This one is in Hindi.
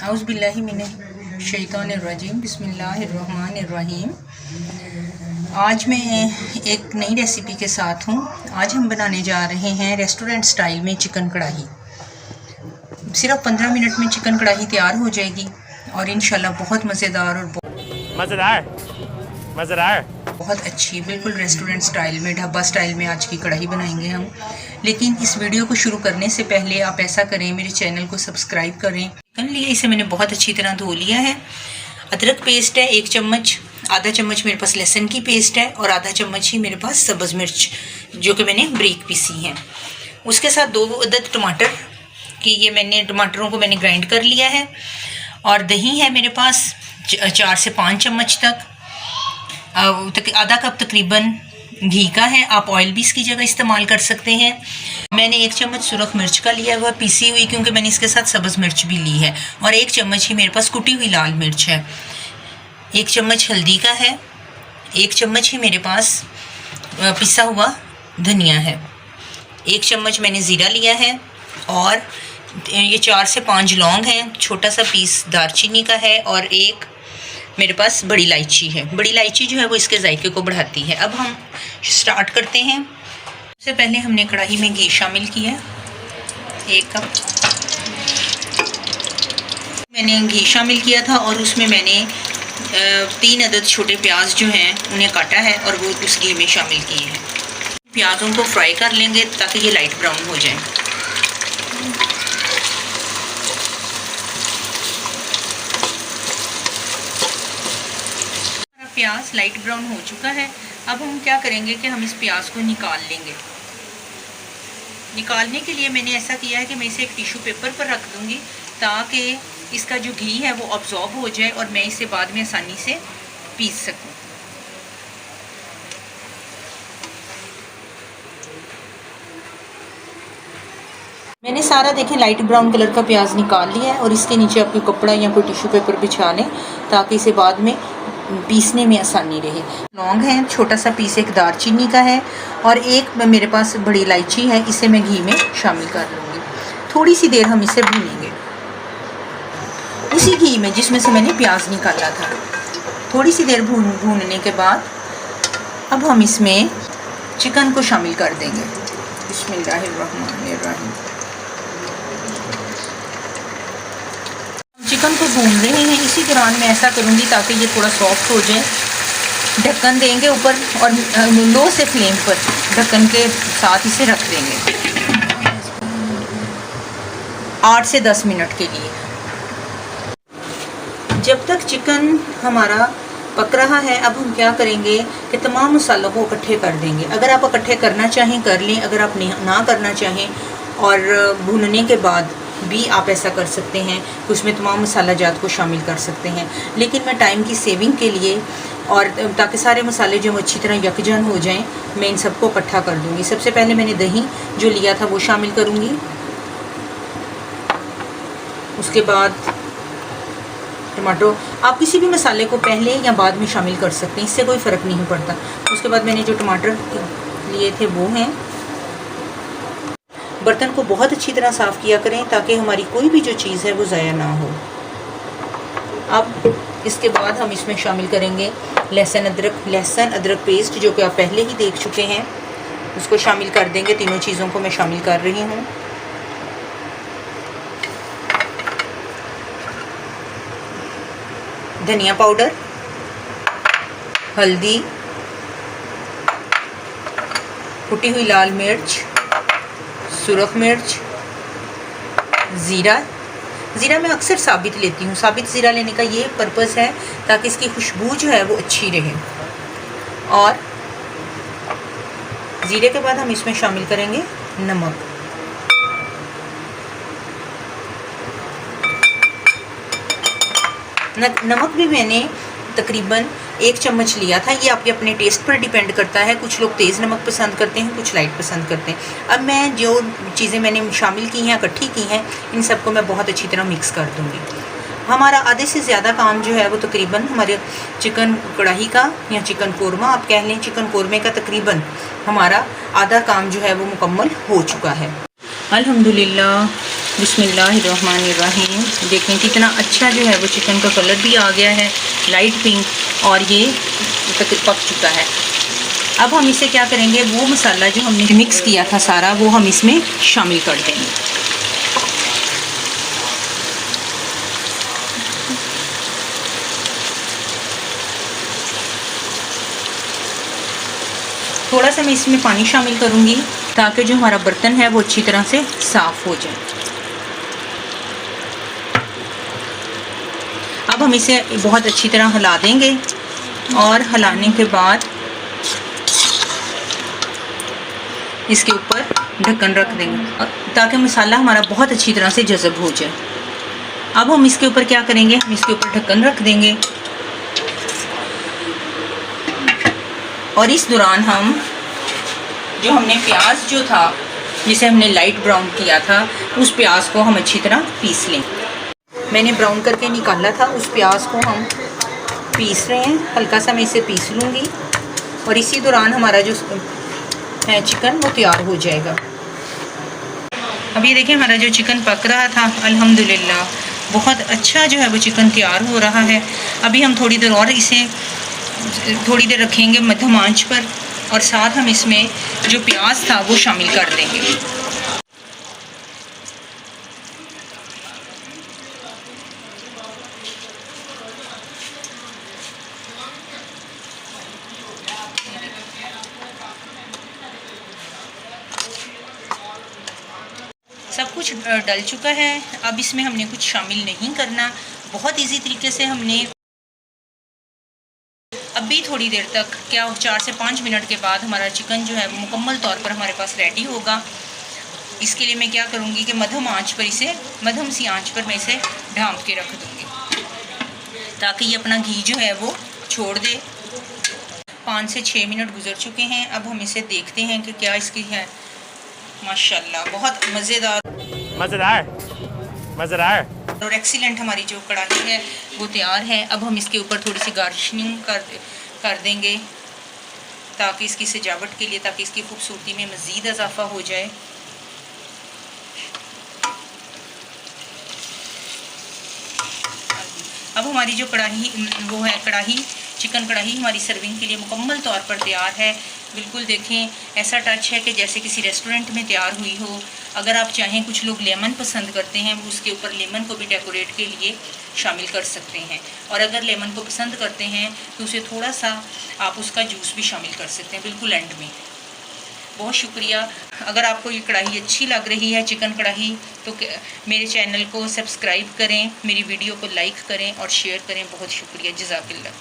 औज़ुबिल्लाहि मिनश्शैतानिर्रजीम बिस्मिल्लाहिर्रहमानिर्रहीम। आज मैं एक नई रेसिपी के साथ हूँ। आज हम बनाने जा रहे हैं रेस्टोरेंट स्टाइल में चिकन कढ़ाई। सिर्फ 15 मिनट में चिकन कढ़ाई तैयार हो जाएगी और इंशाल्लाह बहुत मज़ेदार और मज़ेदार बहुत अच्छी, बिल्कुल रेस्टोरेंट स्टाइल में, ढाबा स्टाइल में आज की कढ़ाई बनाएंगे हम। लेकिन इस वीडियो को शुरू करने से पहले आप ऐसा करें, मेरे चैनल को सब्सक्राइब करें। चिकन लिए इसे मैंने बहुत अच्छी तरह धो लिया है। अदरक पेस्ट है 1 चम्मच, आधा चम्मच मेरे पास लहसुन की पेस्ट है और आधा चम्मच ही मेरे पास सब्ज़ मिर्च जो कि मैंने बारीक पीसी है। उसके साथ 2 अदद टमाटर की, ये मैंने टमाटरों को मैंने ग्राइंड कर लिया है। और दही है मेरे पास 4 से 5 चम्मच तक। आधा कप तकरीबन घी का है, आप ऑयल भी इसकी जगह इस्तेमाल कर सकते हैं। मैंने 1 चम्मच सुरख मिर्च का लिया हुआ पीसी हुई, क्योंकि मैंने इसके साथ सब्ज़ मिर्च भी ली है। और 1 चम्मच ही मेरे पास कुटी हुई लाल मिर्च है। 1 चम्मच हल्दी का है। 1 चम्मच ही मेरे पास पिसा हुआ धनिया है। 1 चम्मच मैंने ज़ीरा लिया है। और ये 4 से 5 लौंग हैं, छोटा सा पीस दालचीनी का है और 1 मेरे पास बड़ी इलायची है। बड़ी इलायची जो है वो इसके जायके को बढ़ाती है। अब हम स्टार्ट करते हैं। सबसे पहले हमने कढ़ाई में घी शामिल किया 1 कप। मैंने घी शामिल किया था और उसमें मैंने 3 अदद छोटे प्याज जो हैं उन्हें काटा है और वो उस घी में शामिल किए हैं। प्याज़ों को फ्राई कर लेंगे ताकि ये लाइट ब्राउन हो जाए। प्याज लाइट ब्राउन हो चुका है। अब हम क्या करेंगे कि हम इस प्याज को निकाल लेंगे। निकालने के लिए मैंने ऐसा किया है कि मैं इसे एक टिश्यू पेपर पर रख दूंगी ताकि इसका जो घी है वो अब्जॉर्ब हो जाए और मैं इसे बाद में आसानी से पीस सकूं। मैंने सारा देखें लाइट ब्राउन कलर का प्याज निकाल लिया है और इसके नीचे आप कोई कपड़ा या कोई टिश्यू पेपर बिछा लें ताकि इसे बाद में पीसने में आसानी रहे। लौंग है, छोटा सा पीस 1 दालचीनी का है और 1 मेरे पास बड़ी इलायची है। इसे मैं घी में शामिल कर लूँगी। थोड़ी सी देर हम इसे भूनेंगे उसी घी में जिसमें से मैंने प्याज निकाला था। थोड़ी सी देर भूनने के बाद अब हम इसमें चिकन को शामिल कर देंगे। बिस्मिल्लाहिर्रहमानिर्रहीम। चिकन को भून रहे हैं। इसी दौरान मैं ऐसा करूँगी ताकि ये थोड़ा सॉफ्ट हो जाए। ढक्कन देंगे ऊपर और लो से फ्लेम पर ढक्कन के साथ इसे रख देंगे 8 से 10 मिनट के लिए। जब तक चिकन हमारा पक रहा है, अब हम क्या करेंगे कि तमाम मसालों को इकट्ठे कर देंगे। अगर आप इकट्ठे करना चाहें कर लें, अगर आप ना करना चाहें और भूनने के बाद भी आप ऐसा कर सकते हैं कि उसमें तमाम मसाला जात को शामिल कर सकते हैं। लेकिन मैं टाइम की सेविंग के लिए और ताकि सारे मसाले जो अच्छी तरह यकजन हो जाएं, मैं इन सबको इकट्ठा कर दूंगी। सबसे पहले मैंने दही जो लिया था वो शामिल करूंगी। उसके बाद टमाटो, आप किसी भी मसाले को पहले या बाद में शामिल कर सकते हैं, इससे कोई फ़र्क नहीं पड़ता। उसके बाद मैंने जो टमाटर लिए थे वो हैं। बर्तन को बहुत अच्छी तरह साफ़ किया करें ताकि हमारी कोई भी जो चीज़ है वो ज़ाया ना हो। अब इसके बाद हम इसमें शामिल करेंगे लहसुन अदरक पेस्ट जो कि आप पहले ही देख चुके हैं, उसको शामिल कर देंगे। तीनों चीज़ों को मैं शामिल कर रही हूँ। धनिया पाउडर, हल्दी, कुटी हुई लाल मिर्च, सुरख मिर्च, ज़ीरा मैं अक्सर साबित लेती हूँ। साबित ज़ीरा लेने का ये पर्पज़ है ताकि इसकी खुशबू जो है वो अच्छी रहे। और ज़ीरे के बाद हम इसमें शामिल करेंगे नमक। नमक भी मैंने तकरीबन 1 चम्मच लिया था। ये आपके अपने टेस्ट पर डिपेंड करता है। कुछ लोग तेज़ नमक पसंद करते हैं, कुछ लाइट पसंद करते हैं। अब मैं जो चीज़ें मैंने शामिल की हैं, इकट्ठी की हैं, इन सबको मैं बहुत अच्छी तरह मिक्स कर दूँगी। हमारा आधे से ज़्यादा काम जो है वो तकरीबन हमारे चिकन कढ़ाई का या चिकन कोरमा आप कह लें, चिकन कोरमे का तकरीबन हमारा आधा काम जो है वो मुकम्मल हो चुका है। अल्हम्दुलिल्लाह बिस्मिल्लाहिर्रहमानिर्रहीम। देखें कितना अच्छा जो है वो चिकन का कलर भी आ गया है, लाइट पिंक, और ये पक चुका है। अब हम इसे क्या करेंगे, वो मसाला जो हमने मिक्स किया था सारा, वो हम इसमें शामिल कर देंगे। थोड़ा सा मैं इसमें पानी शामिल करूँगी ताकि जो हमारा बर्तन है वो अच्छी तरह से साफ़ हो जाए। अब हम इसे बहुत अच्छी तरह हिला देंगे और हिलाने के बाद इसके ऊपर ढक्कन रख देंगे ताकि मसाला हमारा बहुत अच्छी तरह से जज़ब हो जाए। अब हम इसके ऊपर क्या करेंगे, हम इसके ऊपर ढक्कन रख देंगे और इस दौरान हम जो हमने प्याज जो था जिसे हमने लाइट ब्राउन किया था, उस प्याज को हम अच्छी तरह पीस लें। मैंने ब्राउन करके निकाला था, उस प्याज को हम पीस रहे हैं। हल्का सा मैं इसे पीस लूँगी और इसी दौरान हमारा जो है चिकन वो तैयार हो जाएगा। अभी देखिए हमारा जो चिकन पक रहा था, अल्हम्दुलिल्लाह बहुत अच्छा जो है वो चिकन तैयार हो रहा है। अभी हम थोड़ी देर और इसे थोड़ी देर रखेंगे मध्यम आंच पर, और साथ हम इसमें जो प्याज था वो शामिल कर देंगे। सब कुछ डल चुका है। अब इसमें हमने कुछ शामिल नहीं करना, बहुत इजी तरीके से हमने अभी थोड़ी देर तक, क्या 4 से 5 मिनट के बाद हमारा चिकन जो है वो मुकम्मल तौर पर हमारे पास रेडी होगा। इसके लिए मैं क्या करूँगी कि मध्यम आंच पर इसे, मध्यम सी आंच पर मैं इसे ढाँप के रख दूँगी ताकि ये अपना घी जो है वो छोड़ दे। 5 से 6 मिनट गुजर चुके हैं। अब हम इसे देखते हैं कि क्या इसकी है। माशाल्लाह बहुत मज़ेदार और एक्सीलेंट हमारी जो कढ़ाई है वो तैयार है। अब हम इसके ऊपर थोड़ी सी गार्निशिंग कर देंगे ताकि इसकी सजावट के लिए, ताकि इसकी खूबसूरती में मज़ीद इजाफा हो जाए। अब हमारी जो कढ़ाई वो है, चिकन कढ़ाई हमारी सर्विंग के लिए मुकम्मल तौर पर तैयार है। बिल्कुल देखें, ऐसा टच है कि जैसे किसी रेस्टोरेंट में तैयार हुई हो। अगर आप चाहें, कुछ लोग लेमन पसंद करते हैं, वो उसके ऊपर लेमन को भी डेकोरेट के लिए शामिल कर सकते हैं। और अगर लेमन को पसंद करते हैं तो उसे थोड़ा सा आप उसका जूस भी शामिल कर सकते हैं बिल्कुल एंड में। बहुत शुक्रिया। अगर आपको ये कढ़ाई अच्छी लग रही है, चिकन कढ़ाई, तो मेरे चैनल को सब्सक्राइब करें, मेरी वीडियो को लाइक करें और शेयर करें। बहुत शुक्रिया, जज़ाकिल्लाह।